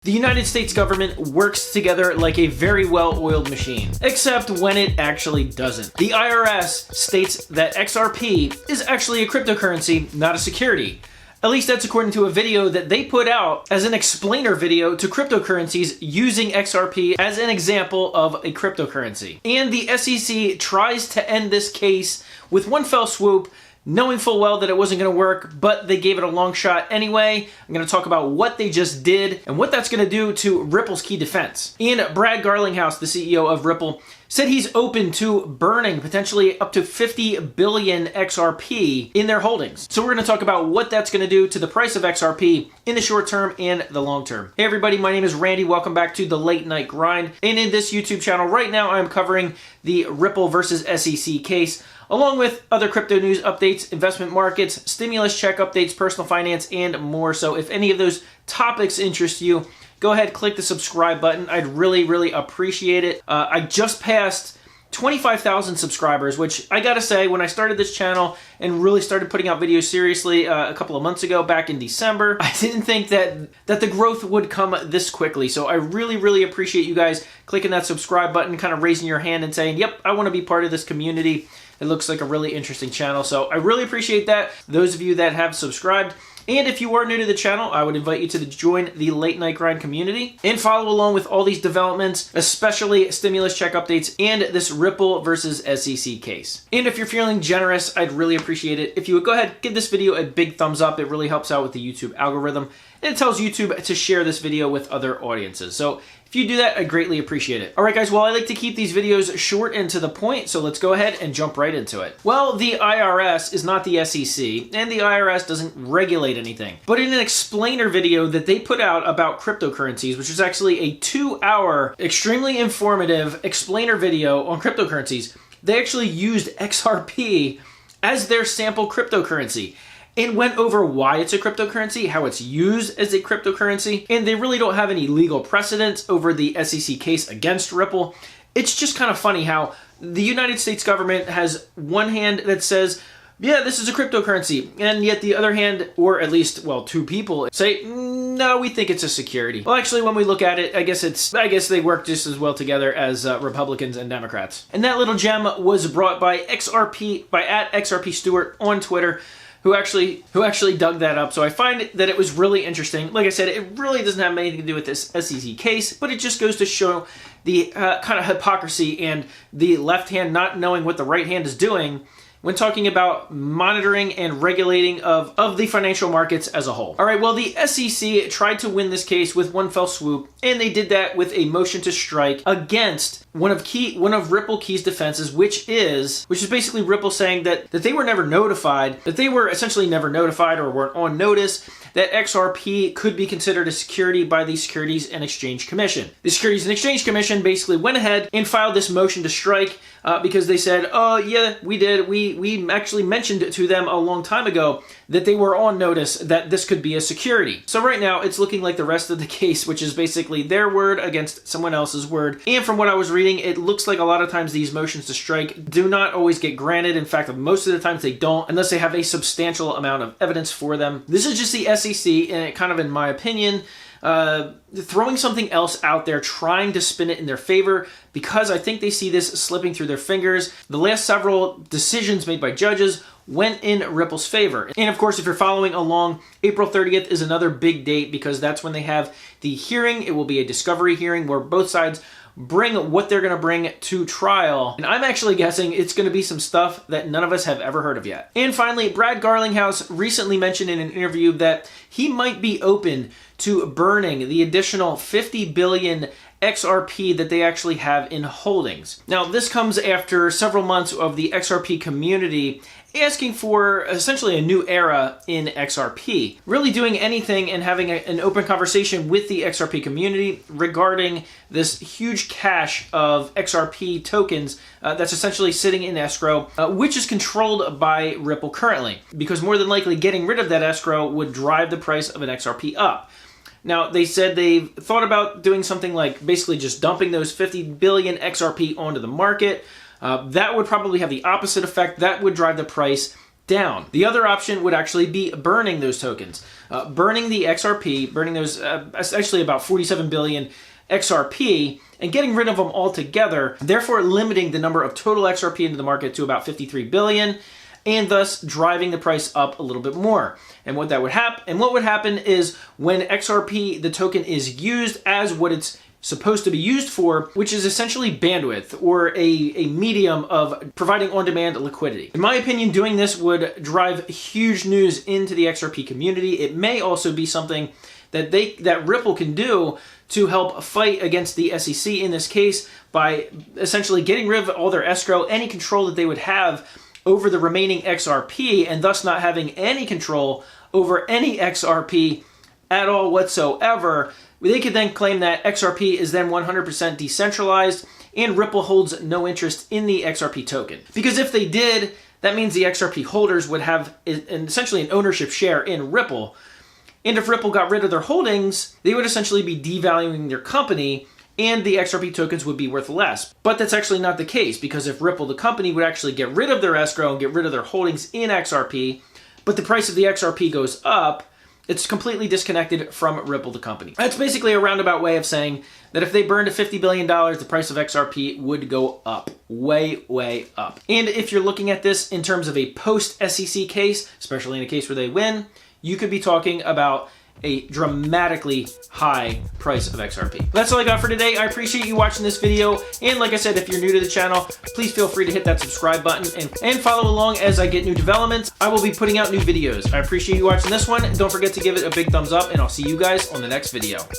The United States government works together like a very well-oiled machine, except when it actually doesn't. The IRS states that XRP is actually a cryptocurrency, not a security. At least that's according to a video that they put out as an explainer video to cryptocurrencies using XRP as an example of a cryptocurrency. And the SEC tries to end this case with one fell swoop, knowing full well that it wasn't going to work, but they gave it a long shot anyway. I'm going to talk about what they just did and what that's going to do to Ripple's key defense. And Brad Garlinghouse, the CEO of Ripple, said he's open to burning potentially up to 50 billion XRP in their holdings. So we're going to talk about what that's going to do to the price of XRP in the short term and the long term. Hey everybody, my name is Randy. Welcome back to the Late Night Grind. And in this YouTube channel right now, I'm covering the Ripple versus SEC case, along with other crypto news updates, investment markets, stimulus check updates, personal finance, and more. So if any of those topics interest you, go ahead, click the subscribe button. I'd really appreciate it. I just passed 25,000 subscribers, which I gotta say, when I started this channel and really started putting out videos seriously a couple of months ago, back in December, I didn't think that the growth would come this quickly. So I really appreciate you guys clicking that subscribe button, kind of raising your hand and saying, yep, I want to be part of this community. It looks like a really interesting channel. So I really appreciate that, those of you that have subscribed. And if you are new to the channel, I would invite you to join the Late Night Grind community and follow along with all these developments, especially stimulus check updates and this Ripple versus SEC case. And if you're feeling generous, I'd really appreciate it if you would go ahead, give this video a big thumbs up. It really helps out with the YouTube algorithm, and it tells YouTube to share this video with other audiences. So if you do that, I greatly appreciate it. All right, guys, well, I like to keep these videos short and to the point, so let's go ahead and jump right into it. Well, the IRS is not the SEC, and the IRS doesn't regulate anything. But in an explainer video that they put out about cryptocurrencies, which is actually a 2-hour, extremely informative explainer video on cryptocurrencies, they actually used XRP as their sample cryptocurrency. It went over why it's a cryptocurrency, how it's used as a cryptocurrency, and they really don't have any legal precedence over the SEC case against Ripple. It's just kind of funny how the United States government has one hand that says, yeah, this is a cryptocurrency, and yet the other hand, or at least, well, two people say, no, we think it's a security. Well, actually, when we look at it, I guess they work just as well together as Republicans and Democrats. And that little gem was brought by XRP, by @XRP Stewart on Twitter, who actually dug that up. So I find that it was really interesting. Like I said, it really doesn't have anything to do with this SEC case, but it just goes to show the kind of hypocrisy and the left hand not knowing what the right hand is doing when talking about monitoring and regulating of the financial markets as a whole. All right, well, the SEC tried to win this case with one fell swoop, and they did that with a motion to strike against one of Ripple Key's defenses, which is basically Ripple saying that they were never notified, that they were essentially never notified or weren't on notice that XRP could be considered a security by the Securities and Exchange Commission. The Securities and Exchange Commission basically went ahead and filed this motion to strike because they said, oh yeah, we did. We actually mentioned to them a long time ago that they were on notice that this could be a security. So right now it's looking like the rest of the case, which is basically their word against someone else's word. And from what I was reading, it looks like a lot of times these motions to strike do not always get granted. In fact, most of the times they don't, unless they have a substantial amount of evidence for them. This is just the SEC, and kind of in my opinion, throwing something else out there, trying to spin it in their favor, because I think they see this slipping through their fingers. The last several decisions made by judges went in Ripple's favor. And of course, if you're following along, April 30th is another big date because that's when they have the hearing. It will be a discovery hearing where both sides bring what they're going to bring to trial. And I'm actually guessing it's going to be some stuff that none of us have ever heard of yet. And finally, Brad Garlinghouse recently mentioned in an interview that he might be open to burning the additional 50 billion XRP that they actually have in holdings. Now, this comes after several months of the XRP community asking for essentially a new era in XRP, really doing anything and having an open conversation with the XRP community regarding this huge cache of XRP tokens that's essentially sitting in escrow, which is controlled by Ripple currently, because more than likely getting rid of that escrow would drive the price of an XRP up. Now, they said they've thought about doing something like basically just dumping those 50 billion XRP onto the market. That would probably have the opposite effect. That would drive the price down. The other option would actually be burning those tokens. Burning the XRP, burning those actually about 47 billion XRP, and getting rid of them altogether, therefore limiting the number of total XRP into the market to about 53 billion, and thus driving the price up a little bit more. And what would happen is when XRP, the token, is used as what it's supposed to be used for, which is essentially bandwidth or a medium of providing on-demand liquidity. In my opinion, doing this would drive huge news into the XRP community. It may also be something that Ripple can do to help fight against the SEC in this case by essentially getting rid of all their escrow, any control that they would have over the remaining XRP, and thus not having any control over any XRP at all whatsoever. They could then claim that XRP is then 100% decentralized and Ripple holds no interest in the XRP token. Because if they did, that means the XRP holders would have essentially an ownership share in Ripple. And if Ripple got rid of their holdings, they would essentially be devaluing their company and the XRP tokens would be worth less. But that's actually not the case, because if Ripple, the company, would actually get rid of their escrow and get rid of their holdings in XRP, but the price of the XRP goes up, it's completely disconnected from Ripple, the company. That's basically a roundabout way of saying that if they burned to $50 billion, the price of XRP would go up, way, way up. And if you're looking at this in terms of a post-SEC case, especially in a case where they win, you could be talking about a dramatically high price of XRP. That's all I got for today. I appreciate you watching this video. And like I said, if you're new to the channel, please feel free to hit that subscribe button and follow along as I get new developments. I will be putting out new videos. I appreciate you watching this one. Don't forget to give it a big thumbs up, and I'll see you guys on the next video.